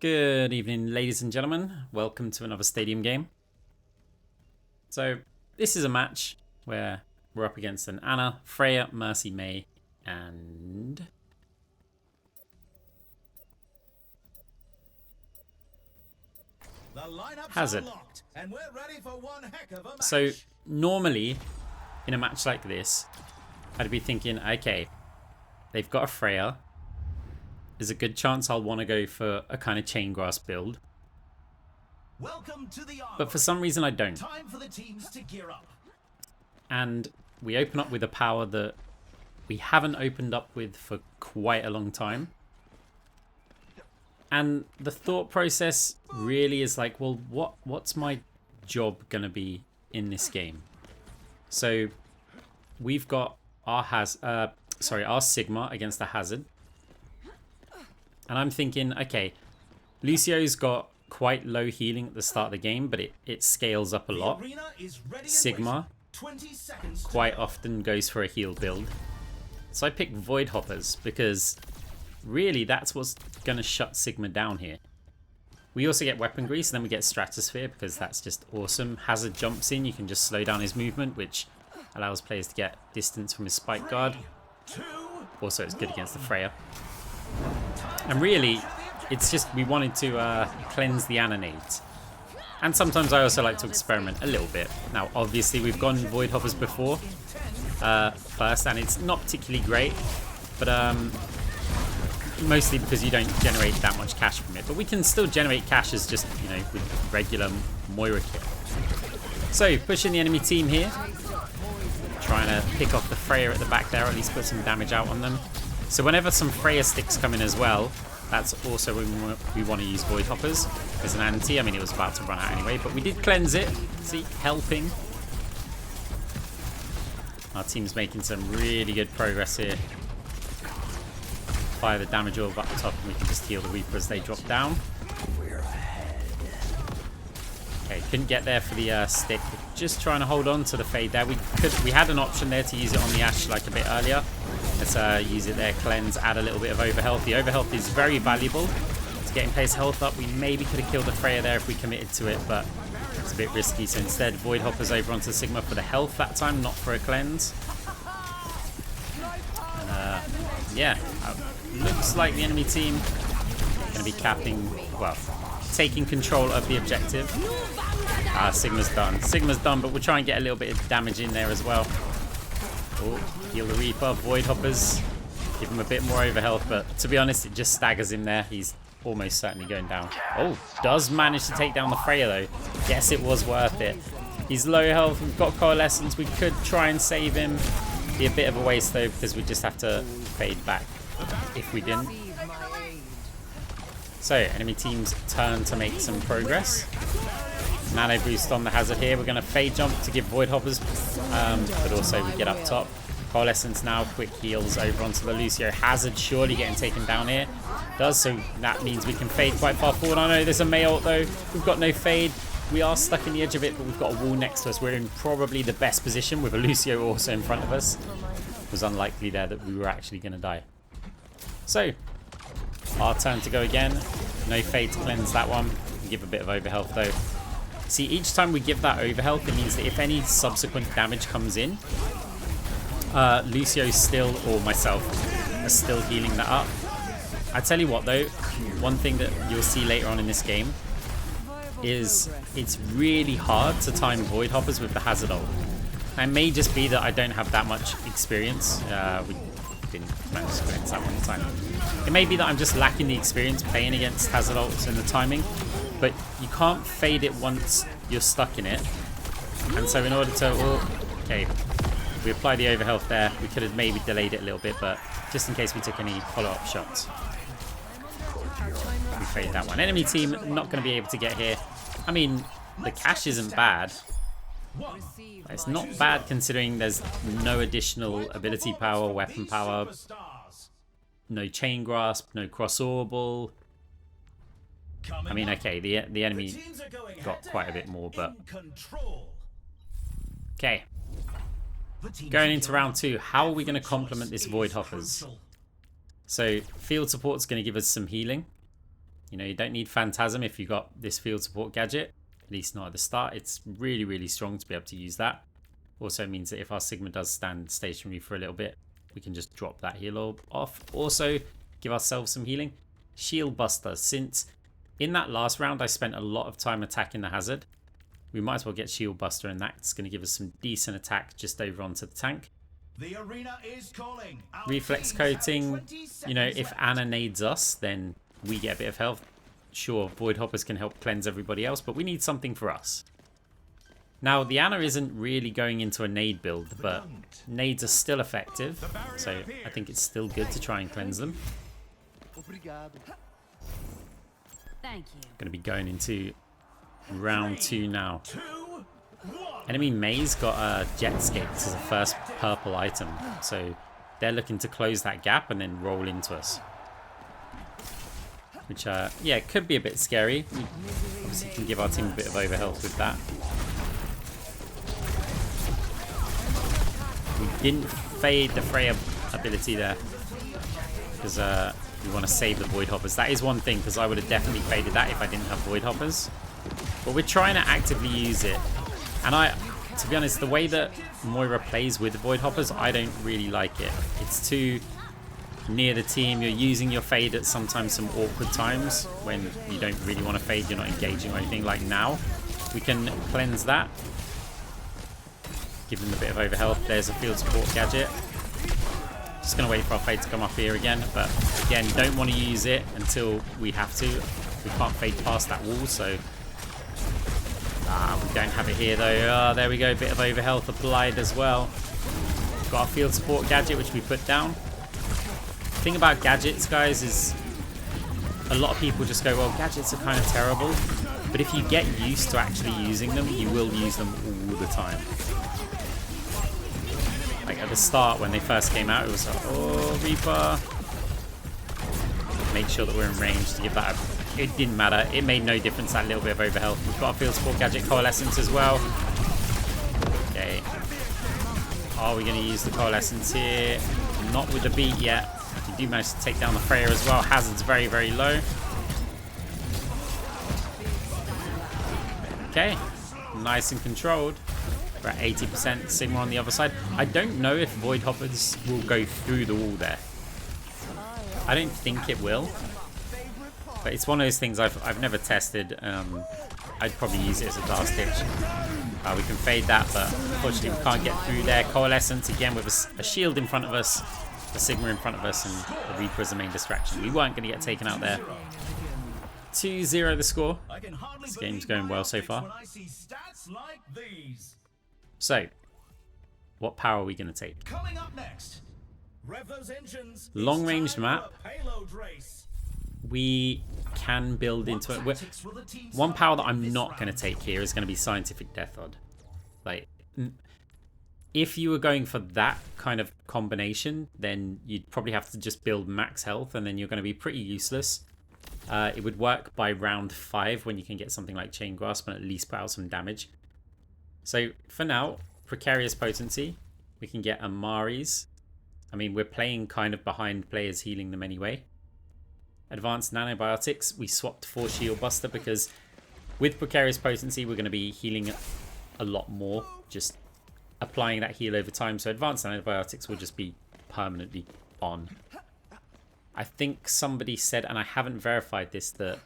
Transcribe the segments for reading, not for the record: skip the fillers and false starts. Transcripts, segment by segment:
Good evening, ladies and gentlemen. Welcome to another stadium game. So, this is a match where we're up against an Anna, Freya, Mercy, May, and Hazard. And we're ready for one heck of a match. So, normally, in a match like this, I'd be thinking, okay, they've got a Freya. There's a good chance I'll want to go for a kind of chain grass build. Welcome to the But for some reason I don't. Time for the teams to gear up. And we open up with a power that we haven't opened up with for quite a long time. And the thought process really is like, well, what's my job going to be in this game? So we've got our our Sigma against the Hazard. And I'm thinking, okay, Lucio's got quite low healing at the start of the game, but it scales up a lot. Sigma quite often goes for a heal build. So I picked Voidhoppers because really that's what's going to shut Sigma down here. We also get Weapon Grease, and then we get Stratosphere because that's just awesome. Hazard jumps in, you can just slow down his movement, which allows players to get distance from his spike guard. Also, it's good against the Freya. And really, it's just we wanted to cleanse the Anna nades. And sometimes I also like to experiment a little bit. Now, obviously, we've gone Voidhoppers before first, and it's not particularly great, but mostly because you don't generate that much cash from it. But we can still generate cash as just, you know, with regular Moira kit. So, pushing the enemy team here. Trying to pick off the Freya at the back there, or at least put some damage out on them. So whenever some Freya sticks come in as well, that's also when we want to use Voidhoppers as an anti. I mean, it was about to run out anyway, but we did cleanse it. See, helping. Our team's making some really good progress here. Fire the damage orb up top, and we can just heal the Reaper as they drop down. Okay, couldn't get there for the stick. Just trying to hold on to the fade there. We had an option there to use it on the Ashe like a bit earlier. Let's use it there, cleanse, add a little bit of overhealth. The overhealth is very valuable to getting players' health up. We maybe could have killed the Freya there if we committed to it, but it's a bit risky. So instead, Voidhoppers over onto Sigma for the health that time, not for a cleanse. Yeah, looks like the enemy team going to be capping, well, taking control of the objective. Sigma's done. Sigma's done, but we'll try and get a little bit of damage in there as well. Oh, heal the Reaper, Voidhoppers. Give him a bit more overhealth, but to be honest, it just staggers him there. He's almost certainly going down. Oh, does manage to take down the Freya though. Guess it was worth it. He's low health. We've got Coalescence. We could try and save him. Be a bit of a waste though, because we just have to fade back if we didn't. So, enemy team's turn to make some progress. Nano boost on the Hazard here. We're going to fade jump to give Voidhoppers, but also we get up top. Coalescence now, quick heals over onto the Lucio. Hazard surely getting taken down here. Does, so that means we can fade quite far forward. I know there's a May ult though. We've got no fade. We are stuck in the edge of it, but we've got a wall next to us. We're in probably the best position with a Lucio also in front of us. It was unlikely there that we were actually going to die. So, our turn to go again. No fade to cleanse that one. We give a bit of overhealth though. See, each time we give that overhealth, it means that if any subsequent damage comes in, Lucio still, or myself, are still healing that up. I tell you what though, one thing that you'll see later on in this game is it's really hard to time Voidhoppers with the Hazard ult. It may just be that I don't have that much experience. We didn't manage to cleanse that one time. It may be that I'm just lacking the experience playing against Hazard ults and the timing. But you can't fade it once you're stuck in it. And so in order to... Well, okay, we apply the overhealth there. We could have maybe delayed it a little bit, but just in case we took any follow-up shots. We fade that one. Enemy team not going to be able to get here. I mean, the cash isn't bad. It's not bad considering there's no additional ability power, weapon power, no chain grasp, no cross orbal. I mean, okay, the enemy got quite a bit more, but... Okay. Going into round 2, how are we going to complement this Voidhoppers? So, field support's going to give us some healing. You know, you don't need Phantasm if you got this field support gadget. At least not at the start. It's really, really strong to be able to use that. Also means that if our Sigma does stand stationary for a little bit, we can just drop that heal orb off. Also, give ourselves some healing. Shield Buster. Since in that last round I spent a lot of time attacking the hazard, we might as well get Shield Buster, and that's going to give us some decent attack just over onto the tank. The arena is calling. Reflex coating. You know, if Ana nades us, then we get a bit of health. Sure, Voidhoppers can help cleanse everybody else, but we need something for us. Now, the Ana isn't really going into a nade build, but nades are still effective, so I think it's still good to try and cleanse them. Thank you. Going to be going into round 2 now. Enemy May's got Jetscape as a first purple item, so they're looking to close that gap and then roll into us. Which, yeah, it could be a bit scary. We obviously can give our team a bit of overhealth with that. We didn't fade the Freya ability there because we want to save the Voidhoppers. That is one thing, because I would have definitely faded that if I didn't have Voidhoppers. But we're trying to actively use it. And to be honest, the way that Moira plays with Voidhoppers, I don't really like it. It's too near the team. You're using your fade at sometimes some awkward times when you don't really want to fade, you're not engaging or anything. Like now, we can cleanse that. Give them a bit of overhealth. There's a field support gadget. Just going to wait for our fade to come up here again. But again, don't want to use it until we have to. We can't fade past that wall, so... we don't have it here though. There we go, bit of overhealth applied as well. Got our field support gadget, which we put down. The thing about gadgets, guys, is a lot of people just go, well, gadgets are kind of terrible. But if you get used to actually using them, you will use them all the time. Like at the start, when they first came out, it was like, oh, Reaper. Make sure that we're in range to give that a... It didn't matter. It made no difference, that little bit of overhealth. We've got a field support gadget, Coalescence as well. Okay. Are we going to use the Coalescence here? Not with the beat yet. We do manage to take down the Freya as well. Hazard's very, very low. Okay. Nice and controlled. We're at 80%. Sigma on the other side. I don't know if Voidhoppers will go through the wall there. I don't think it will. But it's one of those things I've never tested. I'd probably use it as a last ditch. We can fade that, but unfortunately we can't get through there. Coalescence again with a shield in front of us, a Sigma in front of us, and the Reaper is the main distraction. We weren't going to get taken out there. 2-0 the score. This game's going well so far. So, what power are we going to take? Coming up next, rev those engines. Long-range map. We can build into it. One power that I'm not going to take here is going to be Scientific Death Rod. Like, if you were going for that kind of combination, then you'd probably have to just build max health, and then you're going to be pretty useless. It would work by round 5 when you can get something like Chain Grasp and at least put out some damage. So for now, Precarious Potency. We can get Amari's. I mean, we're playing kind of behind players healing them anyway. Advanced Nanobiotics, we swapped for Shield Buster because with Precarious Potency, we're going to be healing a lot more, just applying that heal over time. So Advanced Nanobiotics will just be permanently on. I think somebody said, and I haven't verified this, that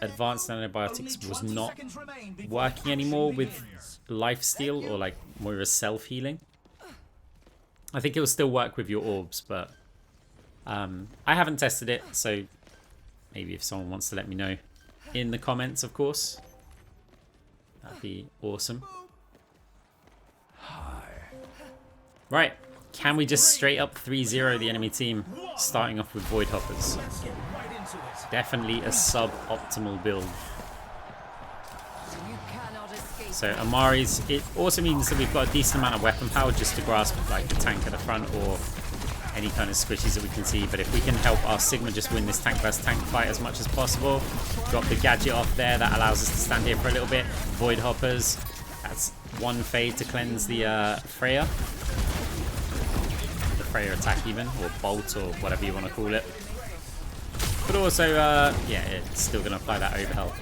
Advanced Nanobiotics was not working anymore with Lifesteal or like Moira's self-healing. I think it will still work with your orbs, but I haven't tested it, so maybe if someone wants to let me know in the comments, of course, that'd be awesome. Right, can we just straight up 3-0 the enemy team, starting off with Voidhoppers? Definitely a sub-optimal build. So Amari's, it also means that we've got a decent amount of weapon power just to grasp like the tank at the front or any kind of squishies that we can see. But if we can help our Sigma just win this tank versus tank fight as much as possible, drop the gadget off there, that allows us to stand here for a little bit. Voidhoppers, that's one fade to cleanse the Freya. The Freya attack even, or bolt, or whatever you want to call it. But also, yeah, it's still going to apply that overhealth.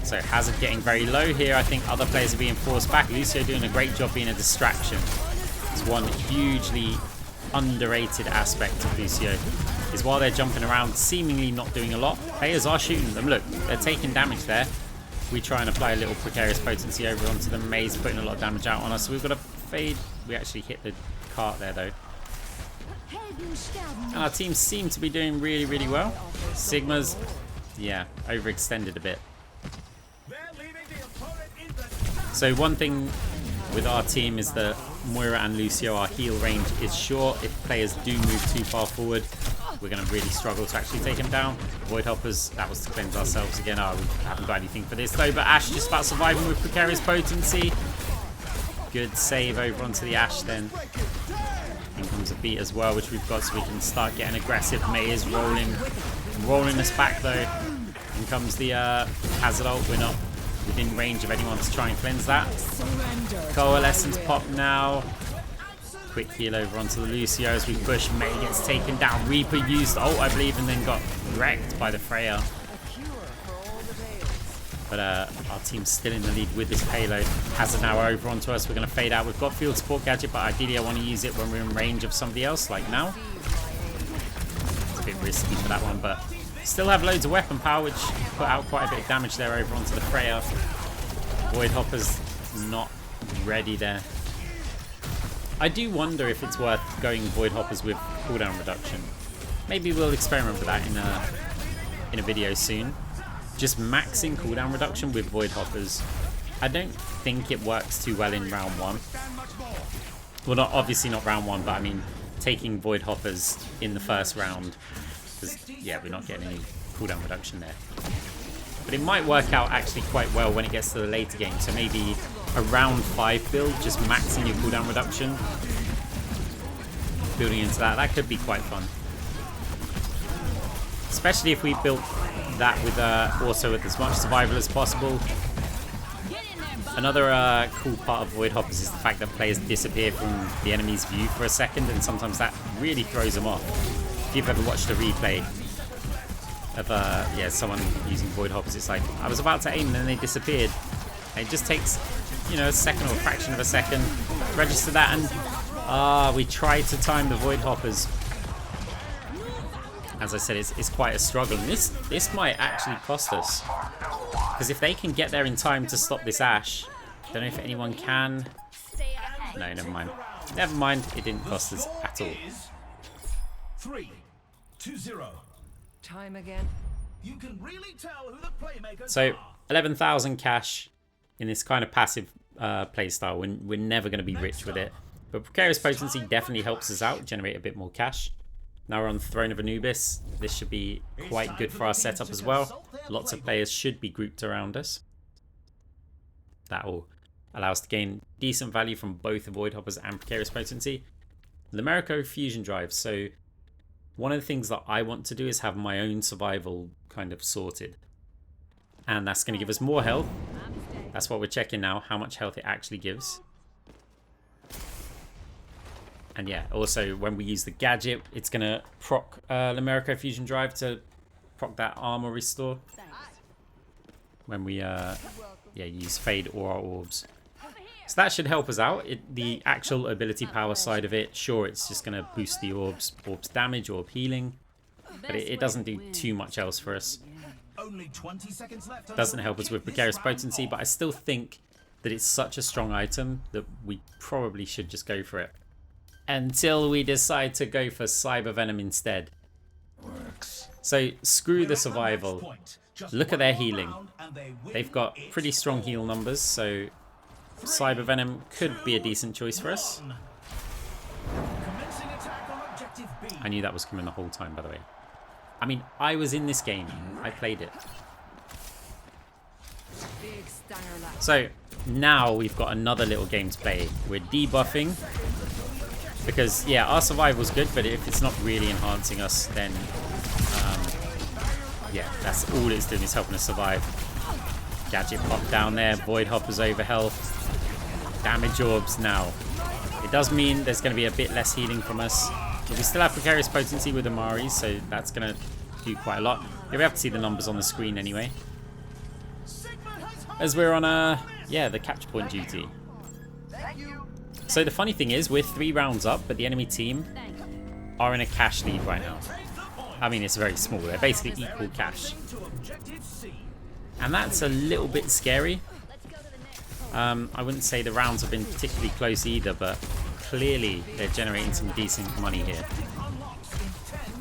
So Hazard getting very low here. I think other players are being forced back. Lucio doing a great job being a distraction. It's one hugely underrated aspect of Lucio, is while they're jumping around, seemingly not doing a lot, players are shooting them. Look, they're taking damage there. We try and apply a little precarious potency over onto the maze, putting a lot of damage out on us. So we've got to fade. We actually hit the cart there, though. And our team seem to be doing really, really well. Sigma's, yeah, overextended a bit. So one thing with our team is that Moira and Lucio, our heal range is short. If players do move too far forward, we're going to really struggle to actually take him down. Voidhoppers, that was to cleanse ourselves again. Oh, we haven't got anything for this though, but Ash just about surviving with precarious potency. Good save over onto the Ash then. In comes a beat as well, which we've got, so we can start getting aggressive. May is rolling us back though. In comes the Hazard ult. We're not within range of anyone to try and cleanse that. Coalescence pop now. Quick heal over onto the Lucio as we push. May gets taken down. Reaper used ult, I believe, and then got wrecked by the Freya. But our team's still in the lead with this payload. Hazard now over onto us. We're going to fade out. We've got field support gadget, but ideally I want to use it when we're in range of somebody else, like now. It's a bit risky for that one, but still have loads of weapon power, which put out quite a bit of damage there over onto the Freya. Voidhoppers not ready there. I do wonder if it's worth going Voidhoppers with cooldown reduction. Maybe we'll experiment with that in a video soon. Just maxing cooldown reduction with Voidhoppers. I don't think it works too well in round 1. Well, obviously not round 1, but I mean taking Voidhoppers in the first round. Because, yeah, we're not getting any cooldown reduction there. But it might work out actually quite well when it gets to the later game. So maybe a round 5 build, just maxing your cooldown reduction. Building into that, that could be quite fun. Especially if we built that with also with as much survival as possible. Another cool part of Voidhoppers is the fact that players disappear from the enemy's view for a second, and sometimes that really throws them off. If you've ever watched a replay of yeah, someone using Voidhoppers, it's like, I was about to aim and then they disappeared. And it just takes, you know, a second or a fraction of a second to register that, and we tried to time the Voidhoppers. As I said, it's quite a struggle. And this might actually cost us. Because if they can get there in time to stop this Ash, don't know if anyone can. No, never mind. Never mind, it didn't cost us at all. 3, 2, 0. Time again. You can really tell who the playmakers So, are. 11,000 cash in this kind of passive playstyle. We're never going to be rich with it. But Precarious Potency definitely helps us out, generate a bit more cash. Now we're on the Throne of Anubis. This should be quite good for our setup as well. Lots of players should be grouped around us. That will allow us to gain decent value from both the Voidhoppers and Precarious Potency. Limerico Fusion Drive. So one of the things that I want to do is have my own survival kind of sorted. And that's going to give us more health. That's what we're checking now, how much health it actually gives. And yeah, also when we use the gadget, it's going to proc Limerico Fusion Drive to proc that armor restore. When we yeah, use Fade or our orbs. So that should help us out. The actual ability power side of it, sure, it's just going to boost the orbs damage, orb healing. But it doesn't do too much else for us. Only 20 seconds left. Doesn't help us with Precarious Potency, but I still think that it's such a strong item that we probably should just go for it. Until we decide to go for Cyber Venom instead. So screw the survival. Look at their healing. They've got pretty strong heal numbers, so Cyber Venom could be a decent choice for us. I knew that was coming the whole time, by the way. I mean, I was in this game. I played it. So now we've got another little game to play. We're debuffing. Because, yeah, our survival's good, but if it's not really enhancing us, then, yeah, that's all it's doing is helping us survive. Gadget pop down there, Voidhoppers over health, damage orbs now. It does mean there's going to be a bit less healing from us, but we still have Precarious Potency with Amari, so that's going to do quite a lot. You'll be able to see the numbers on the screen anyway. As we're on the capture point duty. So the funny thing is, we're 3 rounds up, but the enemy team are in a cash lead right now. I mean, it's very small. They're basically equal cash. And that's a little bit scary. I wouldn't say the rounds have been particularly close either, but clearly they're generating some decent money here.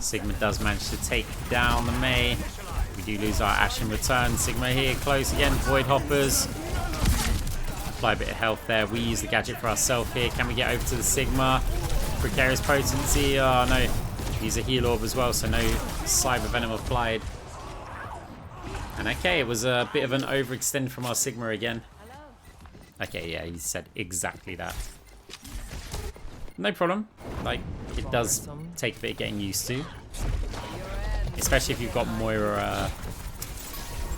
Sigma does manage to take down the Mei. We do lose our Ashe in return. Sigma here, close again. Voidhoppers. Apply a bit of health there. We use the gadget for ourselves here. Can we get over to the Sigma? Precarious potency. Oh no. Use a heal orb as well, so no Cyber Venom applied. And okay, it was a bit of an overextend from our Sigma again. Okay, yeah, he said exactly that. No problem. Like, it does take a bit of getting used to. Especially if you've got Moira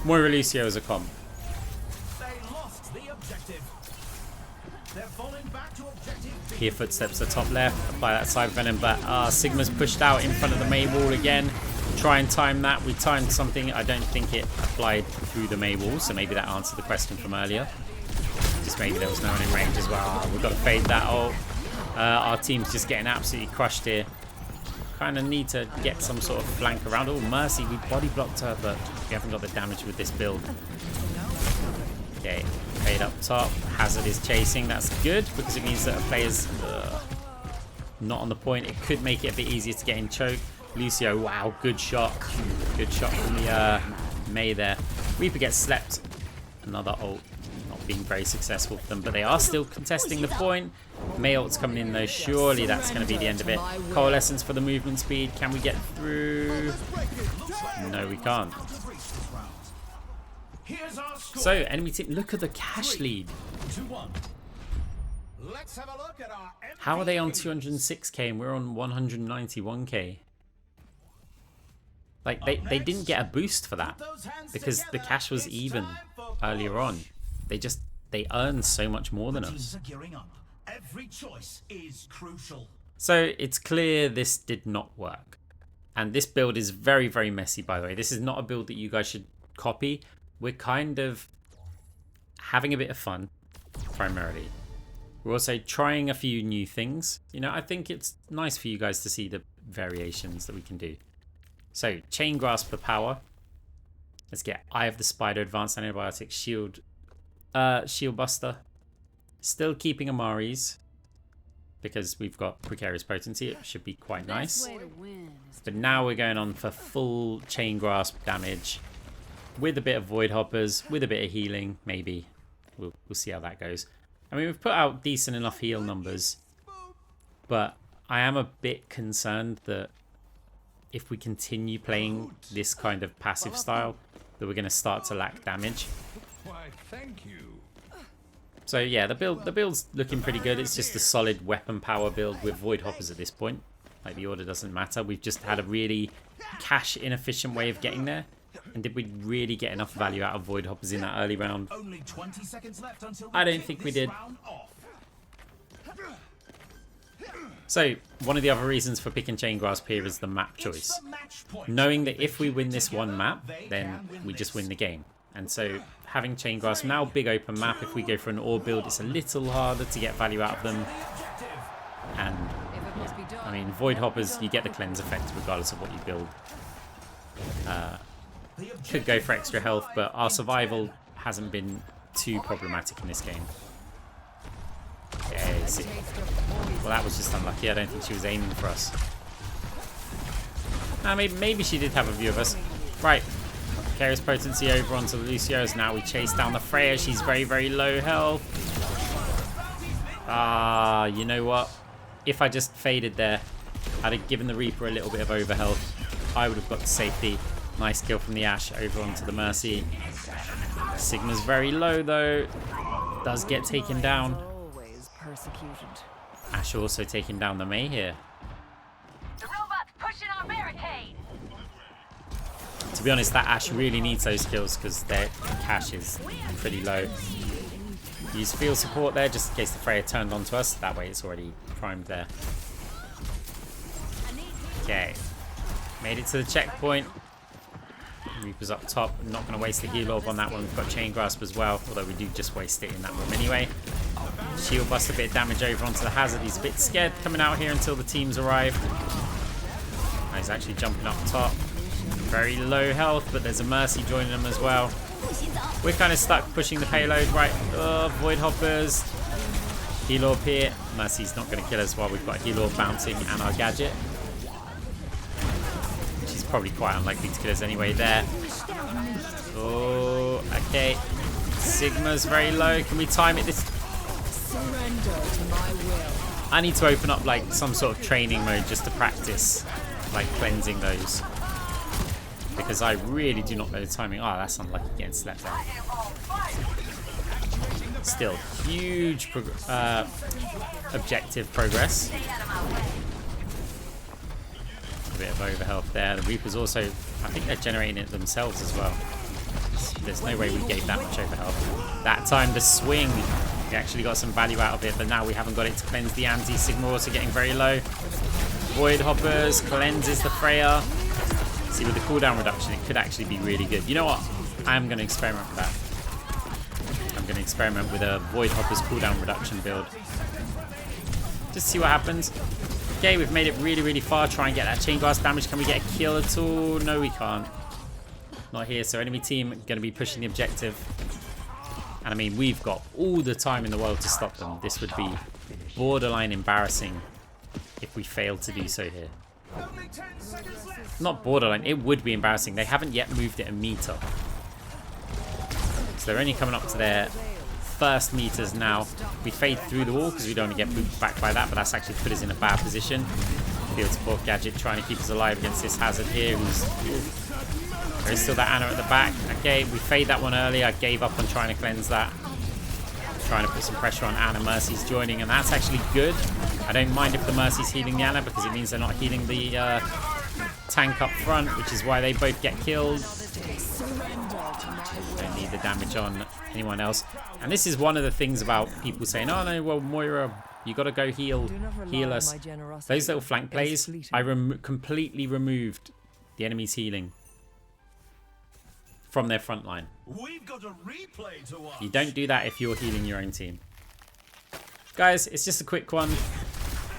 Lucio as a comp. Hear footsteps at top left. Apply that Cyber Venom, but Sigma's pushed out in front of the Mei wall again. Try and time that. We timed something. I don't think it applied through the Mei wall, so maybe that answered the question from earlier. Just maybe there was no one in range as well. We've got to fade that ult. Our team's just getting absolutely crushed here. Kind of need to get some sort of flank around. Oh, Mercy, we body blocked her, but we haven't got the damage with this build. Okay, fade up top. Hazard is chasing. That's good because it means that a player's not on the point. It could make it a bit easier to get in choke. Lucio, wow, good shot. Good shot from the Mei there. Reaper gets slept. Another ult. Not being very successful for them, but they are still contesting the point. Mei ult's coming in though. Surely that's going to be the end of it. Coalescence for the movement speed. Can we get through? No, we can't. So, enemy team, look at the cash lead. How are they on 206k and we're on 191k? Like, they didn't get a boost for that because the cash was even earlier on. They earned so much more than us. Every choice is crucial. So it's clear this did not work. And this build is very, very messy, by the way. This is not a build that you guys should copy. We're kind of having a bit of fun, primarily. We're also trying a few new things. You know, I think it's nice for you guys to see the variations that we can do. So, Chain Grasp for power. Let's get Eye of the Spider, Advanced Antibiotic, Shield Buster. Still keeping Amari's because we've got Precarious Potency. It should be quite nice. But now we're going on for full Chain Grasp damage with a bit of Voidhoppers, with a bit of healing, maybe. We'll see how that goes. I mean, we've put out decent enough heal numbers, but I am a bit concerned that if we continue playing this kind of passive style, that we're going to start to lack damage. Why, thank you. So yeah, the build's looking pretty good. It's just a solid weapon power build with Voidhoppers at this point. Like, the order doesn't matter. We've just had a really cash inefficient way of getting there. And did we really get enough value out of Voidhoppers in that early round? Only 20 seconds left until I don't think we did. So, one of the other reasons for picking Chain Grasp here is the map choice. Knowing that if we win this one map, then we just win the game. And so, having Chain Grasp, now big open map, if we go for an orb build, it's a little harder to get value out of them. And, yeah, I mean, Voidhoppers, you get the cleanse effect regardless of what you build. Could go for extra health, but our survival hasn't been too problematic in this game. Okay, see. Well, that was just unlucky. I don't think she was aiming for us. Maybe she did have a view of us. Right. Precarious Potency over onto the Lucio's. Now we chase down the Freya. She's very, very low health. You know what? If I just faded there, I'd have given the Reaper a little bit of overhealth. I would have got to safety. Nice kill from the Ashe over onto the Mercy. Sigma's very low though. Does get taken down. Ashe also taking down the Mei here. The robot's pushing our barricade. To be honest, that Ashe really needs those kills because their cash is pretty low. Use field support there just in case the Freya turned onto us. That way it's already primed there. Okay. Made it to the checkpoint. Reaper's up top. I'm not going to waste the heal orb on that one. We've got Chain Grasp as well, although we do just waste it in that room anyway. Shield bust a bit of damage over onto the Hazard. He's a bit scared coming out here until the teams arrive. He's actually jumping up top. Very low health, but there's a Mercy joining them as well. We're kind of stuck pushing the payload, right? Voidhoppers. Heal orb here. Mercy's not going to kill us while we've got heal orb bouncing and our gadget. Which is probably quite unlikely to kill us anyway there. Oh, okay. Sigma's very low. Can we time it this? I need to open up like some sort of training mode just to practice like cleansing those. Because I really do not know the timing. Oh, that's unlucky getting slept there. Still, huge objective progress. A bit of overhealth there. The Reapers also, I think they're generating it themselves as well. There's no way we gave that much overhealth. That time, the swing, we actually got some value out of it, but now we haven't got it to cleanse the anti. Sigma also getting very low. Voidhoppers cleanses the Freya. See, with the cooldown reduction, it could actually be really good. You know what? I am going to experiment with that. I'm going to experiment with a Voidhoppers cooldown reduction build. Just see what happens. Okay, we've made it really, really far. Try and get that Chain Grasp damage. Can we get a kill at all? No, we can't. Not here. So enemy team going to be pushing the objective. And I mean, we've got all the time in the world to stop them. This would be borderline embarrassing if we failed to do so here. Not borderline, it would be embarrassing. They haven't yet moved it a meter. So they're only coming up to their first meters now. We fade through the wall because we don't want to get booped back by that, but that's actually put us in a bad position. Field support gadget trying to keep us alive against this Hazard here. There is still that Ana at the back. Okay, we fade that one early. I gave up on trying to cleanse that. Trying to put some pressure on Ana. Mercy's joining, and that's actually good. I don't mind if the Mercy's healing the Ana because it means they're not healing the tank up front, which is why they both get killed. Don't need the damage on anyone else. And this is one of the things about people saying, oh no, well, Moira, you got to go heal us. Those little flank plays, I completely removed the enemy's healing from their front line. We've got a replay to watch. You don't do that if you're healing your own team. Guys, it's just a quick one.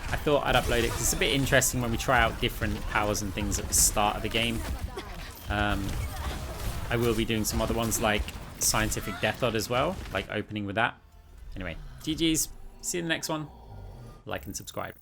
I thought I'd upload it because it's a bit interesting when we try out different powers and things at the start of the game. I will be doing some other ones like Scientific Death Odd as well, like opening with that. Anyway, GG's. See you in the next one. Like and subscribe.